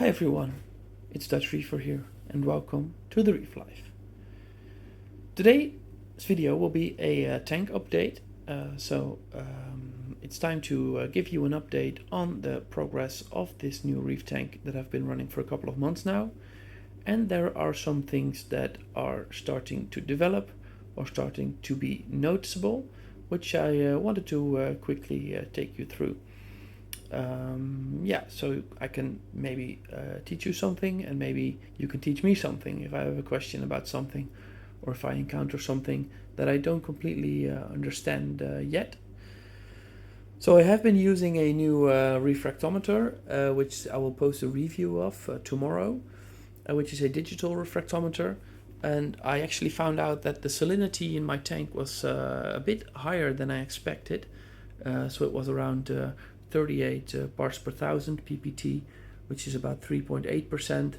Hi everyone, it's Dutch Reefer here and welcome to the Reef Life. Today's video will be a tank update, it's time to give you an update on the progress of this new reef tank that I've been running for a couple of months now. And there are some things that are starting to develop or starting to be noticeable, which I wanted to quickly take you through. So I can maybe teach you something, and maybe you can teach me something if I have a question about something, or if I encounter something that I don't completely understand yet. So I have been using a new refractometer, which I will post a review of tomorrow, which is a digital refractometer. And I actually found out that the salinity in my tank was a bit higher than I expected. So it was around 38 parts per thousand ppt, which is about 3.8%,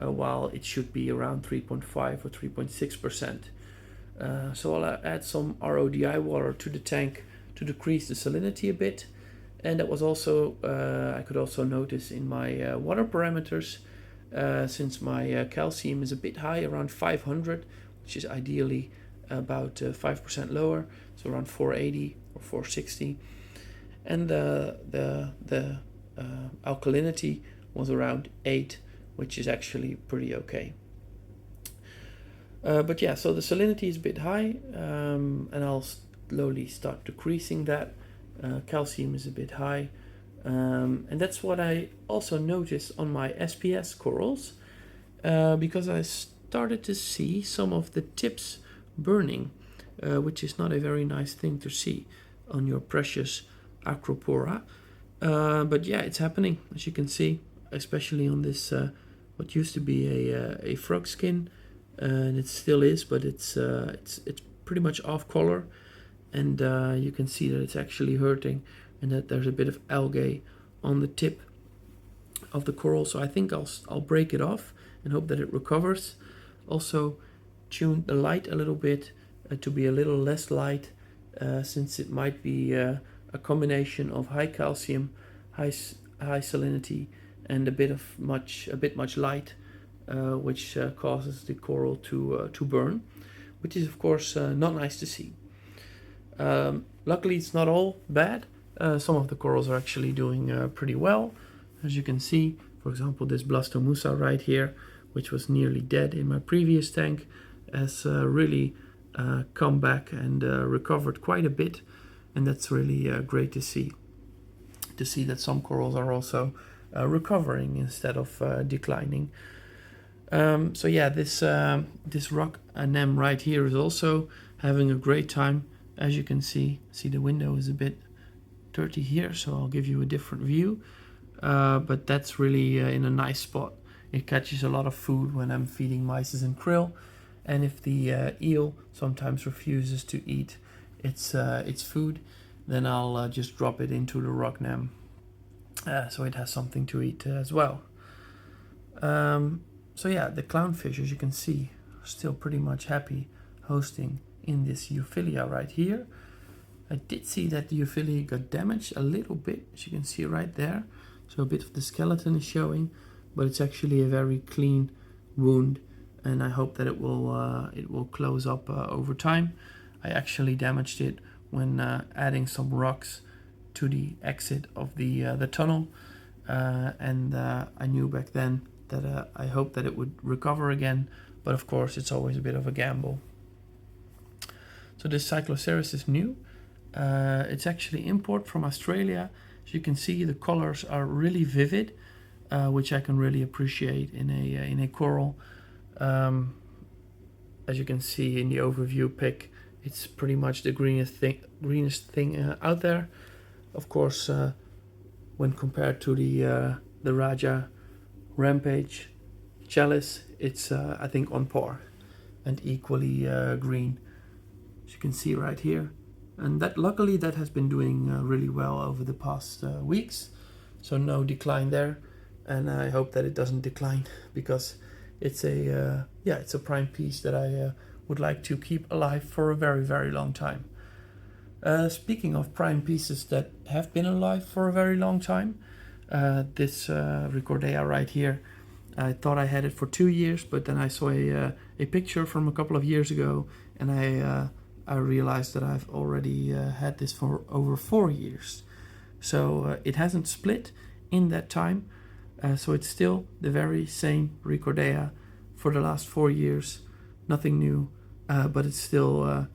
while it should be around 3.5 or 3.6%. So I'll add some RODI water to the tank to decrease the salinity a bit. And that was also, I could also notice in my water parameters, since my calcium is a bit high, around 500, which is ideally about 5% lower, so around 480 or 460. And the alkalinity was around 8, which is actually pretty okay. So the salinity is a bit high, and I'll slowly start decreasing that. Calcium is a bit high, and that's what I also noticed on my SPS corals, because I started to see some of the tips burning, which is not a very nice thing to see on your precious Acropora. But yeah, it's happening, as you can see, especially on this what used to be a frog skin, and it still is, but it's pretty much off color, and you can see that it's actually hurting, and that there's a bit of algae on the tip of the coral. So I think I'll break it off and hope that it recovers. Also tune the light a little bit to be a little less light, since it might be a combination of high calcium, high salinity, and a bit much light, which causes the coral to burn, which is of course not nice to see. Luckily, it's not all bad. Some of the corals are actually doing pretty well, as you can see. For example, this Blastomusa right here, which was nearly dead in my previous tank, has really come back and recovered quite a bit. And that's really great to see that some corals are also recovering instead of declining. This rock anem right here is also having a great time. As you can see the window is a bit dirty here, so I'll give you a different view. But that's really in a nice spot. It catches a lot of food when I'm feeding mysis and krill, and if the eel sometimes refuses to eat its food, then I'll just drop it into the rock nem, so it has something to eat as well. The clownfish, as you can see, are still pretty much happy hosting in this Euphyllia right here. I did see that the Euphyllia got damaged a little bit, as you can see right there. So a bit of the skeleton is showing, but it's actually a very clean wound, and I hope that it will close up over time. I actually damaged it when adding some rocks to the exit of the tunnel, and I knew back then that I hoped that it would recover again, but of course it's always a bit of a gamble. So this Cycloceras is new. It's actually import from Australia. As you can see, the colors are really vivid, which I can really appreciate in a coral. As you can see in the overview pic, it's pretty much the greenest thing out there. Of course, when compared to the Raja Rampage Chalice, it's I think on par and equally green, as you can see right here. And luckily that has been doing really well over the past weeks, so no decline there, and I hope that it doesn't decline, because it's a prime piece that I would like to keep alive for a very, very long time. Speaking of prime pieces that have been alive for a very long time, This Recordea right here, I thought I had it for 2 years, but then I saw a picture from a couple of years ago, and I realized that I've already had this for over 4 years. So it hasn't split in that time, so it's still the very same Recordea for the last 4 years. Nothing new, but it's still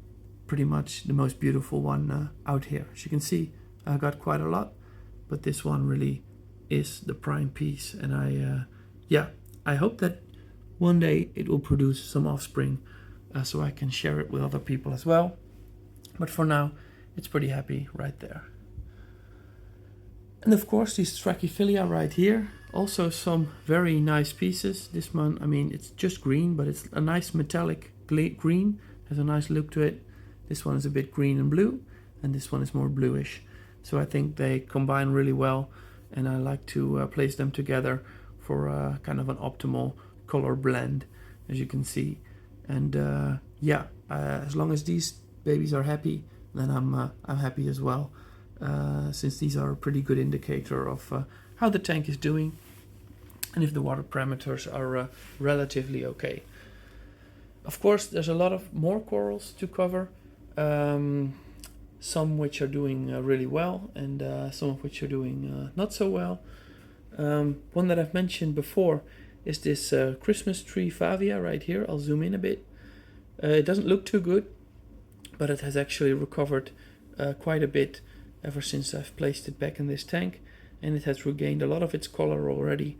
pretty much the most beautiful one out here. As you can see, I got quite a lot, but this one really is the prime piece, and I hope that one day it will produce some offspring, so I can share it with other people as well. But for now, it's pretty happy right there. And of course, these Trachyphilia right here, also some very nice pieces. This one, I mean, it's just green, but it's a nice metallic green, has a nice look to it. This one is a bit green and blue, and this one is more bluish. So I think they combine really well, and I like to place them together for kind of an optimal color blend, as you can see. And as long as these babies are happy, then I'm happy as well, since these are a pretty good indicator of how the tank is doing and if the water parameters are relatively okay. Of course, there's a lot of more corals to cover, some which are doing really well, and some of which are doing not so well. One that I've mentioned before is this Christmas tree Favia right here. I'll zoom in a bit. It doesn't look too good, but it has actually recovered quite a bit ever since I've placed it back in this tank, and it has regained a lot of its color already.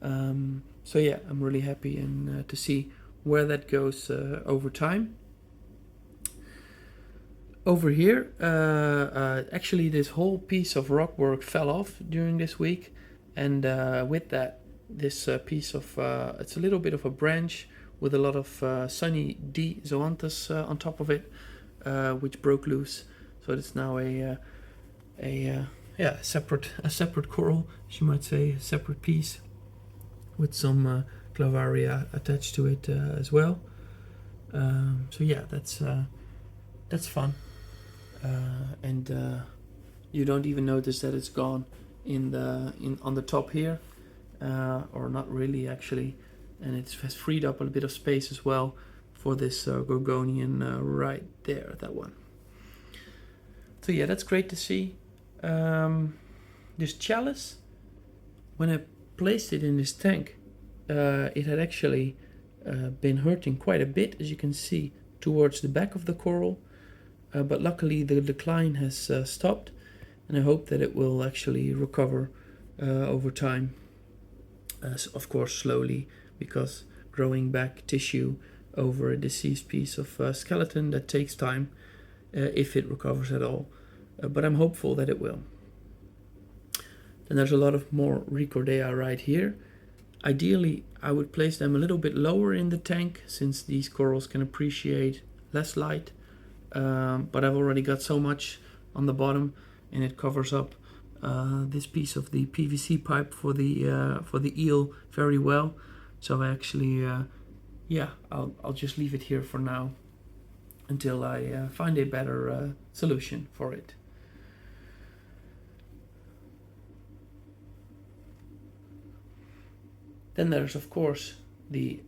So yeah, I'm really happy and to see where that goes over time. Over here, actually this whole piece of rockwork fell off during this week, and with that, this piece of, it's a little bit of a branch with a lot of sunny D zoanthus on top of it, which broke loose. So it's now a separate coral, as you might say, a separate piece with some clavaria attached to it as well. So yeah, that's fun, and you don't even notice that it's gone on the top here, or not really actually, and it has freed up a bit of space as well for this Gorgonian right there, that one. So yeah, that's great to see. This chalice, when I placed it in this tank, it had actually been hurting quite a bit, as you can see, towards the back of the coral, but luckily the decline has stopped, and I hope that it will actually recover over time, of course slowly, because growing back tissue over a deceased piece of skeleton, that takes time, if it recovers at all, but I'm hopeful that it will. Then there's a lot of more Recordea right here. Ideally, I would place them a little bit lower in the tank, since these corals can appreciate less light, but I've already got so much on the bottom, and it covers up this piece of the PVC pipe for the eel very well. So I actually, I'll just leave it here for now until I find a better solution for it. Then there's of course the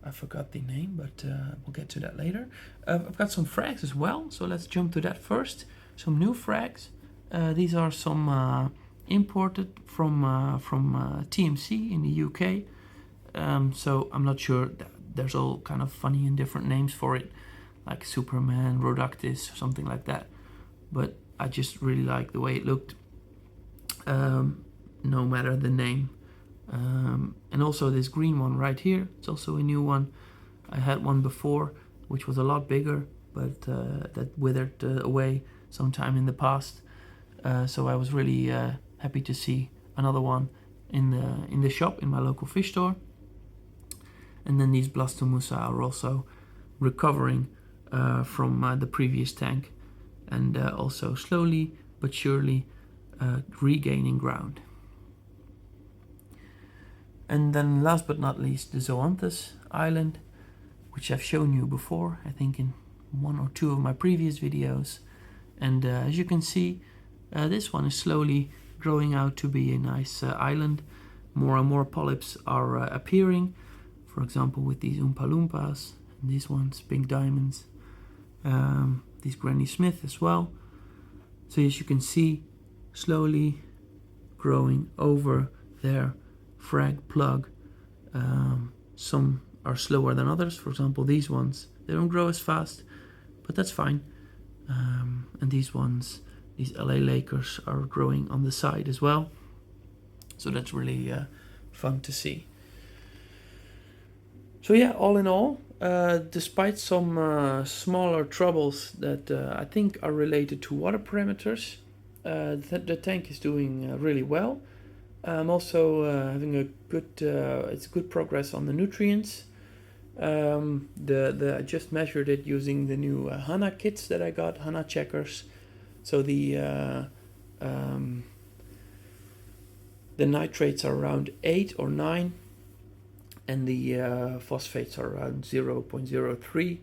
I forgot the name, but we'll get to that later. I've got some frags as well, so let's jump to that first. Some new frags. These are some imported from TMC in the UK. So I'm not sure. There's all kind of funny and different names for it, like Superman, Rhodactis, or something like that. But I just really like the way it looked, no matter the name. And also this green one right here, it's also a new one. I had one before which was a lot bigger, but that withered away sometime in the past, so I was really happy to see another one in the shop in my local fish store. And then these Blastomusa are also recovering from the previous tank, and also slowly but surely regaining ground. And then last but not least, the Zoanthus island, which I've shown you before, I think in one or two of my previous videos. And as you can see, this one is slowly growing out to be a nice island. More and more polyps are appearing, for example with these Oompa Loompas, and these ones, pink diamonds, these Granny Smith as well. So as you can see, slowly growing over their frag plug. Some are slower than others, for example these ones, they don't grow as fast, but that's fine. And these ones, these LA Lakers, are growing on the side as well, so that's really fun to see. So yeah, all in all, despite some smaller troubles that I think are related to water parameters, the tank is doing really well. I'm also having a good, it's good progress on the nutrients. I just measured it using the new HANA kits that I got, HANA checkers. So the nitrates are around 8 or 9, and the phosphates are around 0.03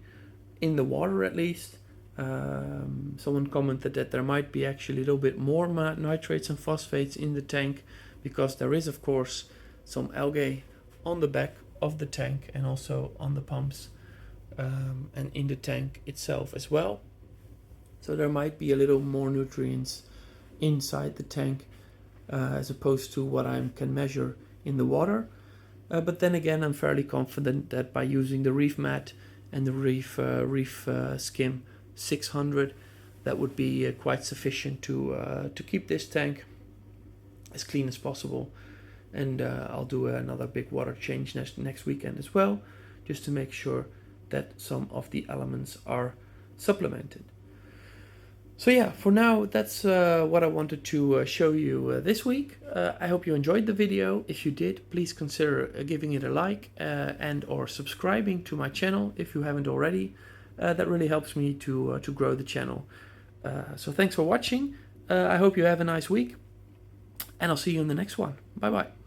in the water at least. Someone commented that there might be actually a little bit more nitrates and phosphates in the tank, because there is of course some algae on the back of the tank and also on the pumps, and in the tank itself as well. So there might be a little more nutrients inside the tank as opposed to what I can measure in the water. But then again, I'm fairly confident that by using the ReefMat and the Reef Skim 600, that would be quite sufficient to keep this tank as clean as possible. And I'll do another big water change next weekend as well, just to make sure that some of the elements are supplemented. So yeah, for now, that's what I wanted to show you this week. I hope you enjoyed the video. If you did, please consider giving it a like and or subscribing to my channel if you haven't already. That really helps me to grow the channel. So thanks for watching. I hope you have a nice week, and I'll see you in the next one. Bye bye.